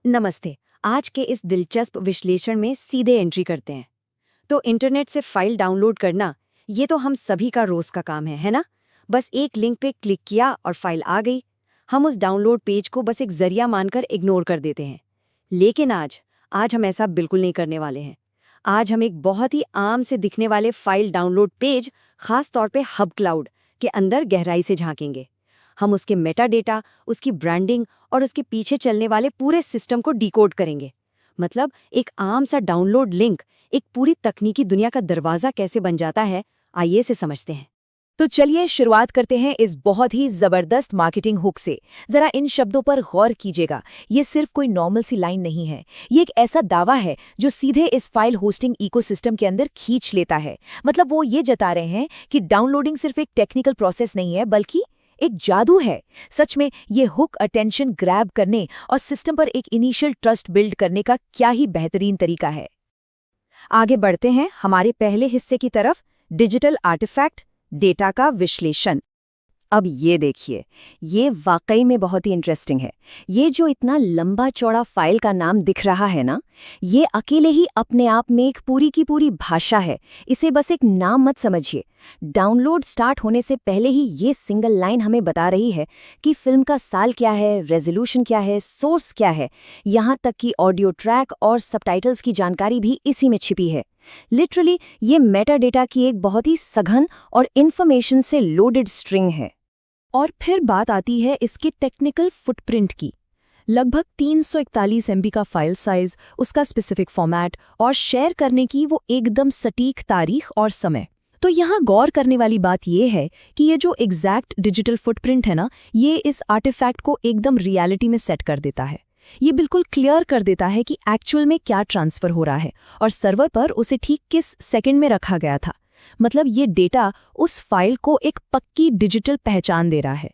नमस्ते। आज के इस दिलचस्प विश्लेषण में सीधे एंट्री करते हैं। तो इंटरनेट से फाइल डाउनलोड करना, ये तो हम सभी का रोज का काम है ना? बस एक लिंक पे क्लिक किया और फाइल आ गई। हम उस डाउनलोड पेज को बस एक जरिया मानकर इग्नोर कर देते हैं। लेकिन आज हम ऐसा बिल्कुल नहीं करने वाले हैं। आज हम एक बहुत ही आम से दिखने वाले फाइल डाउनलोड पेज, खास तौर पे हब क्लाउड के अंदर गहराई से झांकेंगे। हम उसके मेटा डेटा, उसकी ब्रांडिंग और उसके पीछे चलने वाले पूरे सिस्टम को डिकोड करेंगे। मतलब एक आम सा डाउनलोड लिंक एक पूरी तकनीकी दुनिया का दरवाजा कैसे बन जाता है, आइए इसे समझते हैं। तो चलिए शुरुआत करते हैं इस बहुत ही जबरदस्त मार्केटिंग हुक से। जरा इन शब्दों पर गौर कीजिएगा। ये सिर्फ कोई नॉर्मल सी लाइन नहीं है, ये एक ऐसा दावा है जो सीधे इस फाइल होस्टिंग इकोसिस्टम के अंदर खींच लेता है। मतलब वो ये जता रहे हैं कि डाउनलोडिंग सिर्फ एक टेक्निकल प्रोसेस नहीं है, बल्कि एक जादू है। सच में ये हुक अटेंशन ग्रैब करने और सिस्टम पर एक इनिशियल ट्रस्ट बिल्ड करने का क्या ही बेहतरीन तरीका है। आगे बढ़ते हैं हमारे पहले हिस्से की तरफ, डिजिटल आर्टिफैक्ट, डेटा का विश्लेषण। अब ये देखिए, ये वाकई में बहुत ही इंटरेस्टिंग है। ये जो इतना लंबा चौड़ा फाइल का नाम दिख रहा है ना, ये अकेले ही अपने आप में एक पूरी की पूरी भाषा है। इसे बस एक नाम मत समझिए। डाउनलोड स्टार्ट होने से पहले ही ये सिंगल लाइन हमें बता रही है कि फिल्म का साल क्या है, रेजोल्यूशन क्या है, सोर्स क्या है। यहाँ तक कि ऑडियो ट्रैक और सबटाइटल्स की जानकारी भी इसी में छिपी है। लिटरली ये मेटा डेटा की एक बहुत ही सघन और इन्फॉर्मेशन से लोडेड स्ट्रिंग है। और फिर बात आती है इसके टेक्निकल फुटप्रिंट की। लगभग 341 MB का फाइल साइज, उसका स्पेसिफिक फॉर्मेट और शेयर करने की वो एकदम सटीक तारीख और समय। तो यहाँ गौर करने वाली बात ये है कि ये जो एग्जैक्ट डिजिटल फुटप्रिंट है ना, ये इस आर्टिफैक्ट को एकदम रियलिटी में सेट कर देता है। ये बिल्कुल क्लियर कर देता है कि एक्चुअल में क्या ट्रांसफर हो रहा है और सर्वर पर उसे ठीक किस सेकंड में रखा गया था। मतलब ये डेटा उस फाइल को एक पक्की डिजिटल पहचान दे रहा है।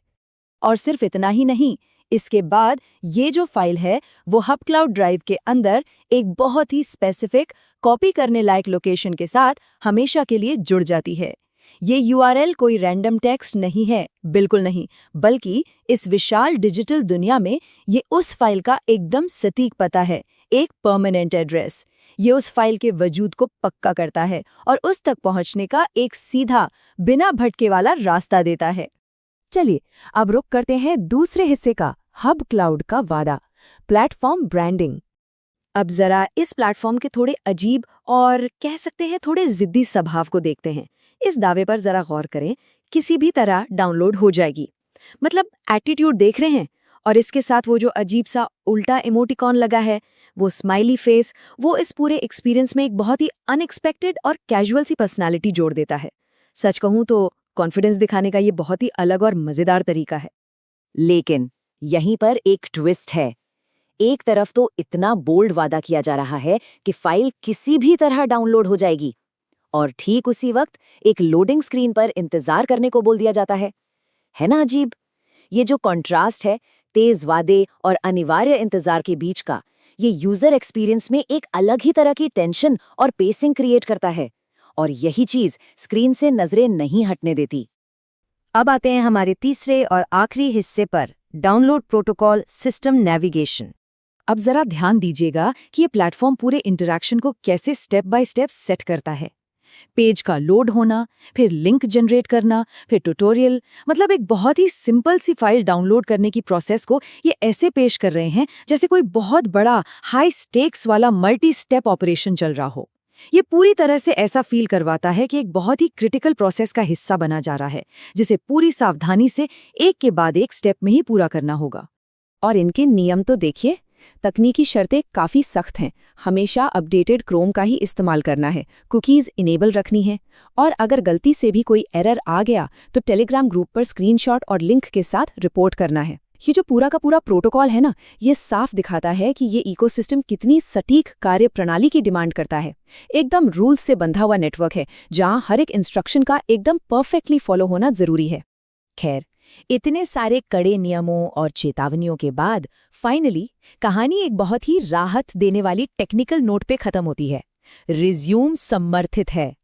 और सिर्फ इतना ही नहीं, इसके बाद ये जो फाइल है वो हब क्लाउड ड्राइव के अंदर एक बहुत ही स्पेसिफिक कॉपी करने लायक लोकेशन के साथ हमेशा के लिए जुड़ जाती है। ये URL कोई रैंडम टेक्स्ट नहीं है, बिल्कुल नहीं, बल्कि इस विशाल डिजिटल दुनिया में ये उस फाइल का एकदम सटीक पता है, एक परमानेंट एड्रेस। ये उस फाइल के वजूद को पक्का करता है और उस तक पहुंचने का एक सीधा, बिना भटके वाला रास्ता देता है। चलिए अब रुक करते हैं दूसरे हिस्से का, हब क्लाउड का वादा, प्लेटफॉर्म ब्रांडिंग। अब जरा इस प्लेटफॉर्म के थोड़े अजीब और कह सकते हैं थोड़े जिद्दी स्वभाव को देखते हैं। इस दावे पर जरा गौर करें, किसी भी तरह डाउनलोड हो जाएगी। मतलब एटीट्यूड देख रहे हैं? और इसके साथ वो जो अजीब सा उल्टा इमोटिकॉन लगा है, वो स्माइली फेस, वो इस पूरे एक्सपीरियंस में एक बहुत ही अनएक्सपेक्टेड और कैजुअल सी पर्सनालिटी जोड़ देता है। सच कहूं तो कॉन्फिडेंस दिखाने का ये बहुत ही अलग और मजेदार तरीका है। लेकिन यहीं पर एक ट्विस्ट है। एक तरफ तो इतना बोल्ड वादा किया जा रहा है कि फाइल किसी भी तरह डाउनलोड हो जाएगी, और ठीक उसी वक्त एक लोडिंग स्क्रीन पर इंतजार करने को बोल दिया जाता है ना अजीब? ये जो कॉन्ट्रास्ट है तेज वादे और अनिवार्य इंतजार के बीच का, ये यूजर एक्सपीरियंस में एक अलग ही तरह की टेंशन और पेसिंग क्रिएट करता है, और यही चीज स्क्रीन से नजरें नहीं हटने देती। अब आते हैं हमारे तीसरे और आखिरी हिस्से पर, डाउनलोड प्रोटोकॉल सिस्टम नेविगेशन। अब जरा ध्यान दीजिएगा कि ये प्लेटफॉर्म पूरे इंटरैक्शन को कैसे स्टेप बाय स्टेप सेट करता है। पेज का लोड होना, फिर लिंक जनरेट करना, फिर ट्यूटोरियल, मतलब एक बहुत ही सिंपल सी फाइल डाउनलोड करने की प्रोसेस को ये ऐसे पेश कर रहे हैं जैसे कोई बहुत बड़ा हाई स्टेक्स वाला मल्टी स्टेप ऑपरेशन चल रहा हो। ये पूरी तरह से ऐसा फील करवाता है कि एक बहुत ही क्रिटिकल प्रोसेस का हिस्सा बना जा रहा है, जिसे पूरी सावधानी से एक के बाद एक स्टेप में ही पूरा करना होगा। और इनके नियम तो देखिए, तकनीकी शर्तें काफ़ी सख्त हैं। हमेशा अपडेटेड क्रोम का ही इस्तेमाल करना है, कुकीज़ इनेबल रखनी है, और अगर गलती से भी कोई एरर आ गया तो टेलीग्राम ग्रुप पर स्क्रीनशॉट और लिंक के साथ रिपोर्ट करना है। ये जो पूरा का पूरा प्रोटोकॉल है ना, ये साफ दिखाता है कि ये इकोसिस्टम कितनी सटीक कार्य प्रणाली की डिमांड करता है। एकदम रूल्स से बंधा हुआ नेटवर्क है, जहाँ हर एक इंस्ट्रक्शन का एकदम परफेक्टली फॉलो होना जरूरी है। खैर, इतने सारे कड़े नियमों और चेतावनियों के बाद फाइनली कहानी एक बहुत ही राहत देने वाली टेक्निकल नोट पे खत्म होती है। रिज्यूम समर्थित है।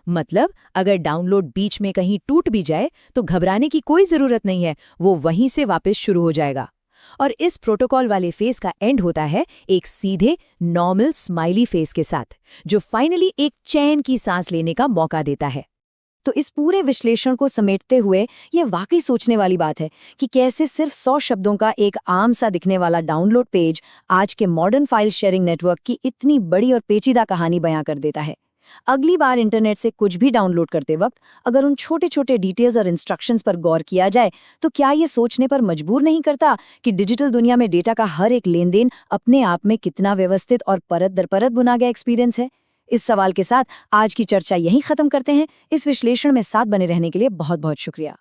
मतलब अगर डाउनलोड बीच में कहीं टूट भी जाए तो घबराने की कोई जरूरत नहीं है, वो वहीं से वापस शुरू हो जाएगा। और इस प्रोटोकॉल वाले फेस का एंड होता है एक सीधे नॉर्मल स्माइली फेस के साथ, जो फाइनली एक चैन की सांस लेने का मौका देता है। तो इस पूरे विश्लेषण को समेटते हुए ये वाकई सोचने वाली बात है कि कैसे सिर्फ 100 शब्दों का एक आम सा दिखने वाला डाउनलोड पेज आज के मॉडर्न फाइल शेयरिंग नेटवर्क की इतनी बड़ी और पेचीदा कहानी बयां कर देता है। अगली बार इंटरनेट से कुछ भी डाउनलोड करते वक्त अगर उन छोटे छोटे डिटेल्स और इंस्ट्रक्शंस पर गौर किया जाए तो क्या ये सोचने पर मजबूर नहीं करता कि डिजिटल दुनिया में डेटा का हर एक लेन देन अपने आप में कितना व्यवस्थित और परत दर परत बुना गया एक्सपीरियंस है। इस सवाल के साथ आज की चर्चा यहीं खत्म करते हैं। इस विश्लेषण में साथ बने रहने के लिए बहुत बहुत शुक्रिया।